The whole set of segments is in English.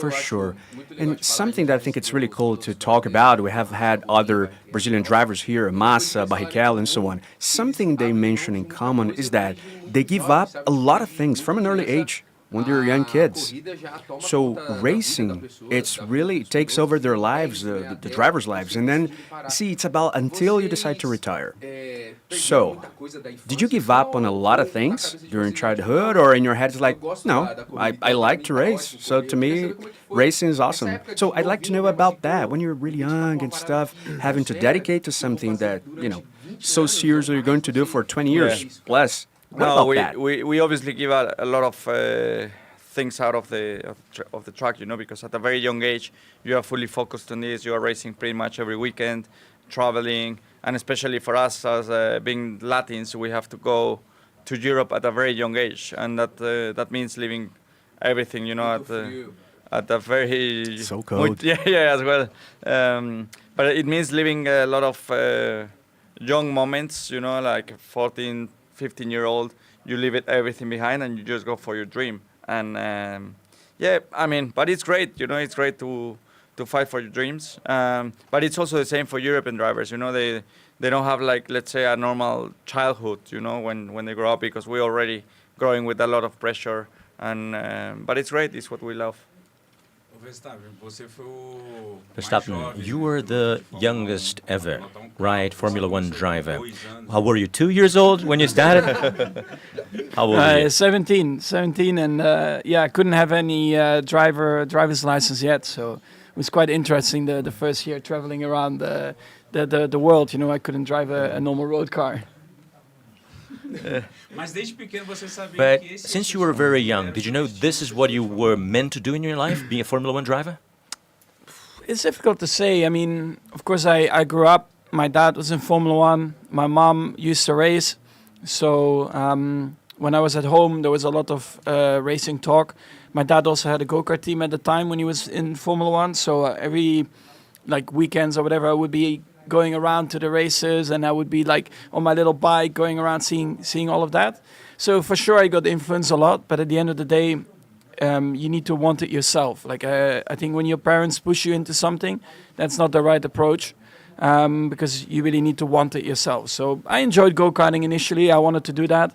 For sure. And something that I think it's really cool to talk about, we have had other Brazilian drivers here, Massa, Barrichello, and so on. Something they mention in common is that they give up a lot of things from an early age when they're young kids. So racing, it's really takes over their lives, the drivers' lives. And then, see, it's about until you decide to retire. So, did you give up on a lot of things during childhood, or in your head it's like, no, I like to race. So to me, racing is awesome. So I'd like to know about that. When you're really young and stuff, having to dedicate to something that, so serious you're going to do for 20 years plus. What about that? We obviously give a lot of things out of the track, because at a very young age, you are fully focused on this. You are racing pretty much every weekend, traveling, and especially for us as being Latins, we have to go to Europe at a very young age, and that means leaving everything, at a very so cold. Yeah, as well. But it means leaving a lot of young moments, like 14, 15-year-old. You leave everything behind and you just go for your dream. And but it's great, it's great to fight for your dreams. But it's also the same for European drivers, they don't have, like, let's say, a normal childhood, when they grow up, because we're already growing with a lot of pressure. And but it's great, it's what we love. Verstappen, you were the youngest ever, right, Formula One driver. How were you, 2 years old when you started? How old were you? 17, and I couldn't have any driver's license yet, so it was quite interesting the first year traveling around the world. I couldn't drive a normal road car. But since you were very young, did you know this is what you were meant to do in your life, being a Formula One driver? It's difficult to say. I mean, of course, I grew up, my dad was in Formula One, my mom used to race, so when I was at home, there was a lot of racing talk. My dad also had a go-kart team at the time when he was in Formula One, so every weekends or whatever, I would be going around to the races, and I would be on my little bike going around seeing all of that. So for sure I got influenced a lot, but at the end of the day, you need to want it yourself. I think when your parents push you into something, that's not the right approach, because you really need to want it yourself. So I enjoyed go-karting initially. I wanted to do that.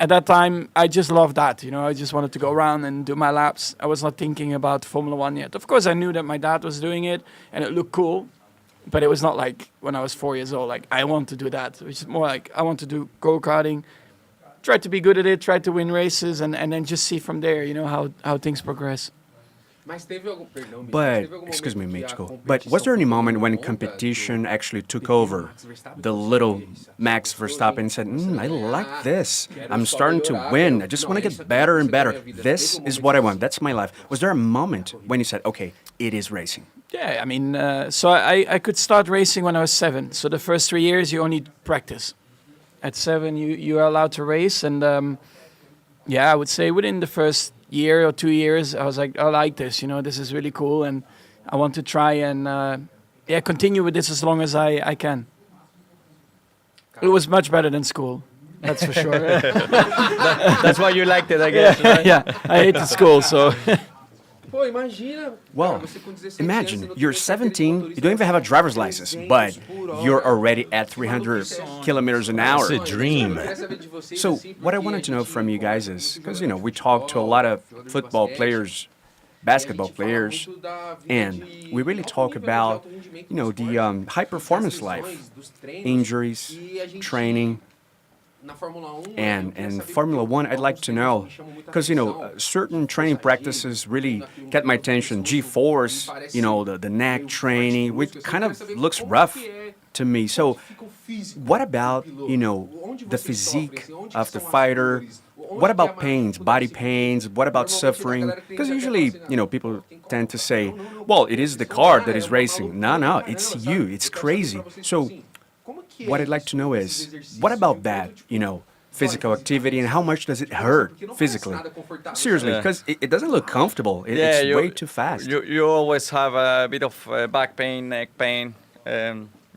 At that time, I just loved that. I just wanted to go around and do my laps. I was not thinking about Formula One yet. Of course, I knew that my dad was doing it, and it looked cool. But it was not like when I was 4 years old, I want to do that. It was more like I want to do go-karting, try to be good at it, try to win races, and then just see from there, how things progress. But, excuse me, Mitchell, but was there any moment when competition actually took over the little Max Verstappen and said, I like this. I'm starting to win. I just want to get better and better. This is what I want. That's my life. Was there a moment when you said, okay, it is racing? Yeah, I mean, so I could start racing when I was 7. So the first 3 years, you only practice. At 7, you are allowed to race. And I would say within the first year or 2 years, I was like, I like this, this is really cool. And I want to try and continue with this as long as I can. It was much better than school, that's for sure. That's why you liked it, I guess. Right? Yeah, I hated school, so... Well, imagine, you're 17, you don't even have a driver's license, but you're already at 300 kilometers an hour. It's a dream. So what I wanted to know from you guys is, because, we talk to a lot of football players, basketball players, and we really talk about, the high-performance life, injuries, training. And Formula One, I'd like to know, because, certain training practices really get my attention. G-force, the neck training, which kind of looks rough to me. So what about, the physique of the fighter? What about pains, body pains? What about suffering? Because usually, people tend to say, well, it is the car that is racing. No, it's you. It's crazy. So what I'd like to know is, what about that, physical activity, and how much does it hurt physically? Seriously, because it doesn't look comfortable. It's way too fast. You always have a bit of back pain, neck pain.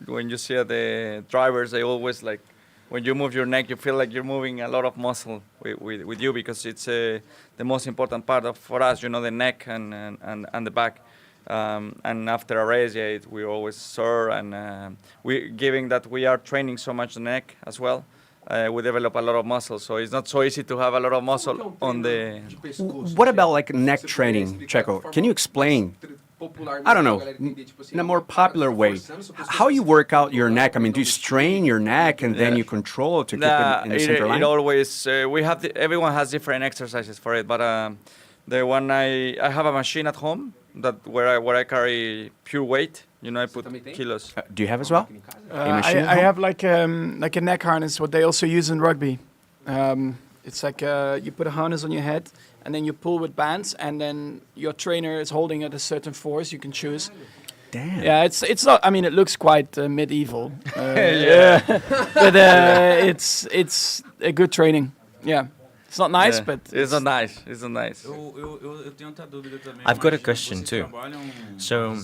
When you see the drivers, they always when you move your neck, you feel like you're moving a lot of muscle with you, because it's the most important part for us, you know, the neck and the back. And after a race, we always sore, and given that we are training so much the neck as well, we develop a lot of muscle. So it's not so easy to have a lot of muscle on the. What about like neck training, Checo? Can you explain? I don't know, in a more popular way, how you work out your neck? I mean, do you strain your neck and then you control to keep it in the center line? It always everyone has different exercises for it, but the one I have a machine at home where I carry pure weight. You know, I put kilos. Do you have as well? I have like a neck harness, what they also use in rugby. It's like you put a harness on your head, and then you pull with bands, and then your trainer is holding at a certain force you can choose. Damn. Yeah, it's not. I mean, it looks quite medieval. Yeah, but it's a good training. Yeah. It's not nice, but it's not nice. It's not nice. I've got a question too. So,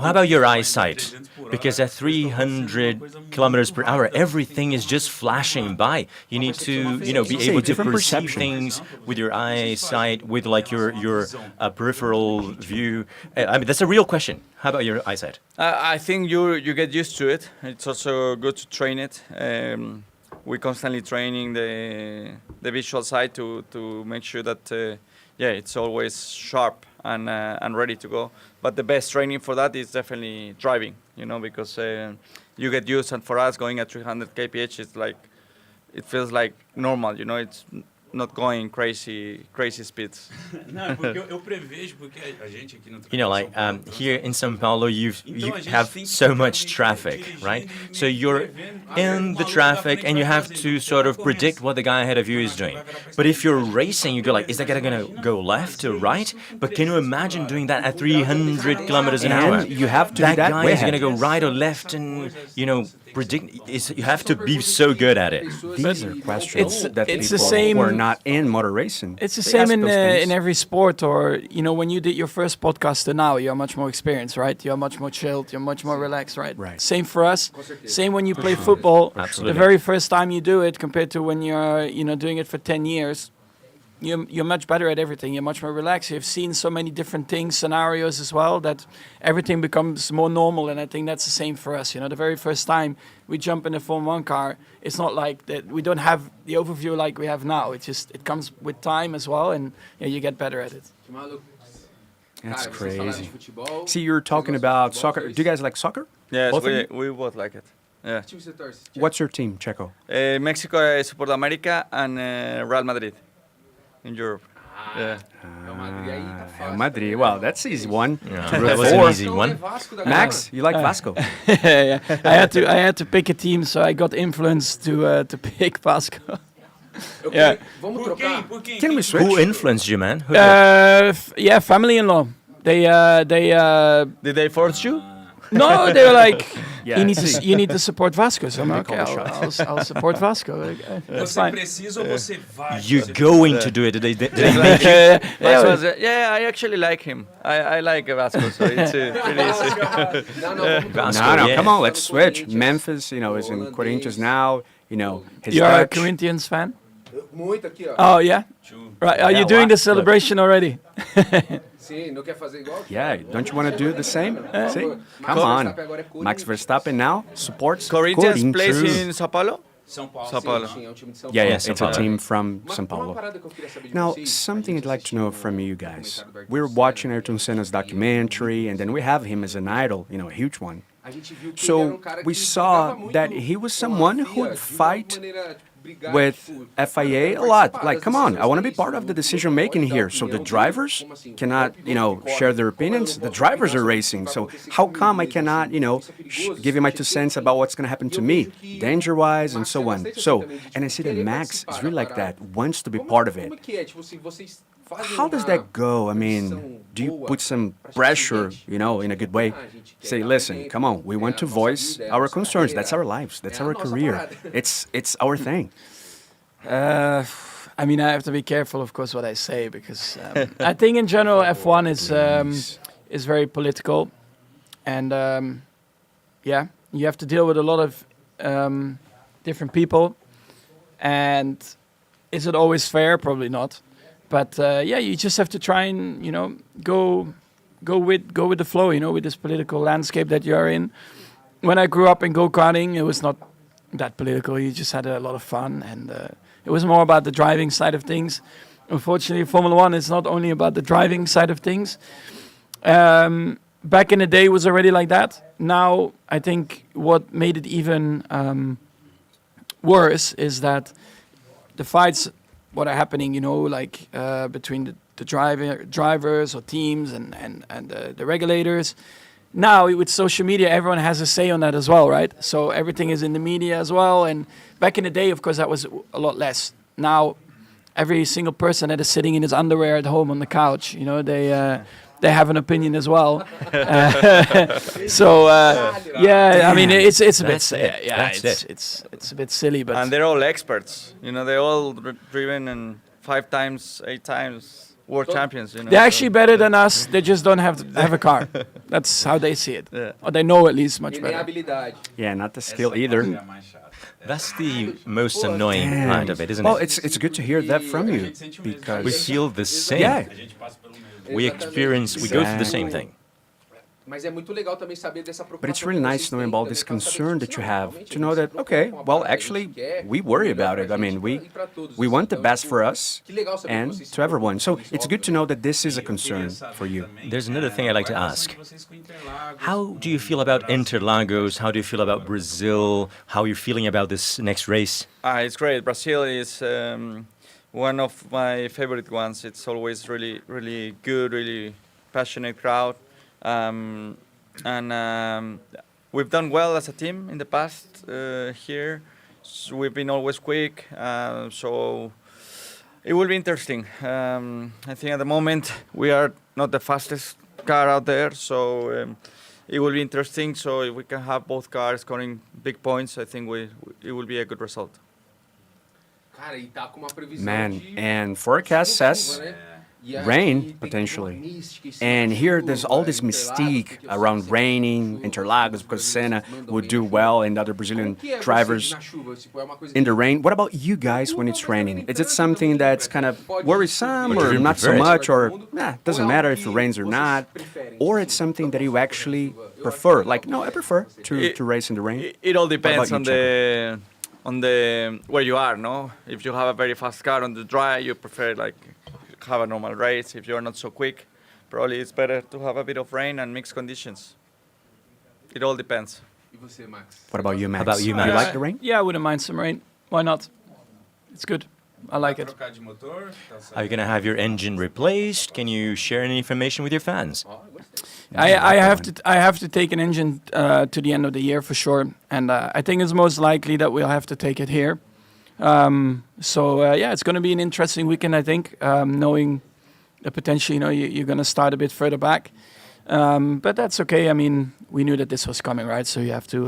how about your eyesight? Because at 300 kilometers per hour, everything is just flashing by. You need to, be able to perceive things with your eyesight, with like your peripheral view. I mean, that's a real question. How about your eyesight? I think you get used to it. It's also good to train it. We're constantly training the visual side to make sure that it's always sharp and ready to go. But the best training for that is definitely driving, because you get used, and for us going at 300 kph, it feels like normal, it's not going crazy speeds. Here in São Paulo, you have so much traffic, right? So you're in the traffic and you have to sort of predict what the guy ahead of you is doing. But if you're racing, you go like, is that guy going to go left or right? But can you imagine doing that at 300 kilometers an hour? You have to that do that guy way is going to ahead. go right or left, and predict. You have to be so good at it. These are questions that it's people the same- who are not in motor racing. it's the they same ask in those things. in every sport. Or when you did your first podcast to now, you're much more experienced, right? You're much more chilled. You're much more relaxed, right? Right. Same for us. Same when you play football. Absolutely. The very first time you do it, compared to when you're doing it for 10 years. You're much better at everything. You're much more relaxed. You've seen so many different things, scenarios as well, that everything becomes more normal. And I think that's the same for us. The very first time we jump in a Formula 1 car, it's not like that. We don't have the overview like we have now. It comes with time as well, and you get better at it. That's crazy. See, you're talking about soccer. Do you guys like soccer? Yes, Both of you? we both like it. Yeah. What's your team, Checo? Mexico, I support America, and Real Madrid in Europe. Yeah. Real Madrid. Well, that's an easy one. Yeah, that was an easy one. Max, you like Vasco? Yeah, I had to pick a team, so I got influenced to pick Vasco. Yeah. Can we switch? Who influenced you, man? Who did? Family-in-law. They Did they force you? no, they were like, Yeah, you need to support Vasco. So I'm like, call okay, the shots. I'll support Vasco. That's fine. You're going to do it. Did they make you? I actually like him. I like Vasco, so it's pretty easy. Vasco, No, yeah. come on, let's switch. Memphis, is in Corinthians now. His You're a Dutch. Corinthians fan? Muito aqui, ó. Oh, yeah? Right. Are Yeah, you doing wow. the celebration already? Sim, não quer fazer igual? Yeah, don't you want to do the same? See? Come on. Max Verstappen now supports Corinthians plays Corinthians. in Sao Paulo? São Paulo. São Paulo. Sim, é um time de São Yeah, Paulo. yeah, it's a team from São Uma Paulo. parada que eu queria saber de Now, vocês, something I'd like to know from you vocês guys. comentaram do We're Ayrton watching Senna, Ayrton Senna's documentary, and then we have him as an idol, a huge one. a gente viu que ele era So cara we que saw brigava muito that he was com a someone FIA, who would de uma fight maneira de brigar, with tipo, FIA a lot. Like, come on, I want to be part of the decision making here. So the drivers cannot, share their opinions. The drivers are racing. So how come I cannot, give you my 2 cents about what's going to happen to me, danger wise, and so on. So, and I see that Max is really like that, wants to be part of it. Como que é? Tipo assim, vocês fazem How does that go? I mean, do you put some pressure, in a good way? Say, listen, come on, we want to voice our concerns. That's our lives. That's our career. It's our thing. I mean, I have to be careful, of course, what I say, because I think in general F1 is very political, and you have to deal with a lot of different people, and is it always fair? Probably not. But yeah, you just have to try and go with the flow. With this political landscape that you're in. When I grew up in go-karting, it was not that political. You just had a lot of fun, and it was more about the driving side of things. Unfortunately, Formula One is not only about the driving side of things. Back in the day, it was already like that. Now, I think what made it even worse is that the fights, what are happening, between the drivers or teams and the regulators. Now, with social media, everyone has a say on that as well, right? So everything is in the media as well. And back in the day, of course, that was a lot less. Now, every single person that is sitting in his underwear at home on the couch, they have an opinion as well. Yeah, I mean, it's a bit, it's a bit silly, but And they're all experts. They're all driven and 5 times, 8 times world champions. they're actually better than us. They just don't have a car. That's how they see it, or they know at least much E nem a better. habilidade. Yeah, not the skill either. That's the most annoying part of it, isn't Well, it? it's good to hear that from you We because feel the same. yeah, We go through the same thing. Mas é muito legal também saber dessa preocupação. but it's really nice knowing about this concern that you have to know that okay, well, actually, we worry about it. I mean, we want the best for us and to everyone. So it's good to know that this is a concern for you. There's another thing I'd like to ask. How do you feel about Interlagos? How do you feel about Brazil? How are you feeling about this next race? It's great. Brazil is one of my favorite ones. It's always really, really good, really passionate crowd. We've done well as a team in the past here. So we've been always quick. So it will be interesting. I think at the moment we are not the fastest car out there. So it will be interesting. So if we can have both cars scoring big points, I think it will be a good result. Cara, e tá com uma previsão Man, de and forecast says né? E aí, rain, tem potentially. uma mística em cima And do here jogo, there's all this Interlagos, mystique porque eu around sei que raining, os Interlagos, because Senna mandam would bem do na chuva. well and other Brazilian Como que é você drivers na chuva? Tipo, é uma coisa in que- the rain. What about you guys when it's raining? Is it something that's kind of worrisome But or you not so prefer it. much, or doesn't matter if it rains or not? Or it's something that you actually prefer? Like, no, I prefer to race in the rain. It all depends about you, on the where you are, no? If you have a very fast car on the dry, you prefer like have a normal race. If you're not so quick, probably it's better to have a bit of rain and mixed conditions. It all depends. E você, Max? What about you, Max? How about you, Do you Max? like the rain? Yeah, I wouldn't mind some rain. Why not? It's good. I like it. Are you going to have your engine replaced? Can you share any information with your fans? I have to take an engine to the end of the year for sure, and I think it's most likely that we'll have to take it here. Yeah, it's going to be an interesting weekend, I think, knowing the potential. You're going to start a bit further back, but that's okay. I mean, we knew that this was coming, right? So you have to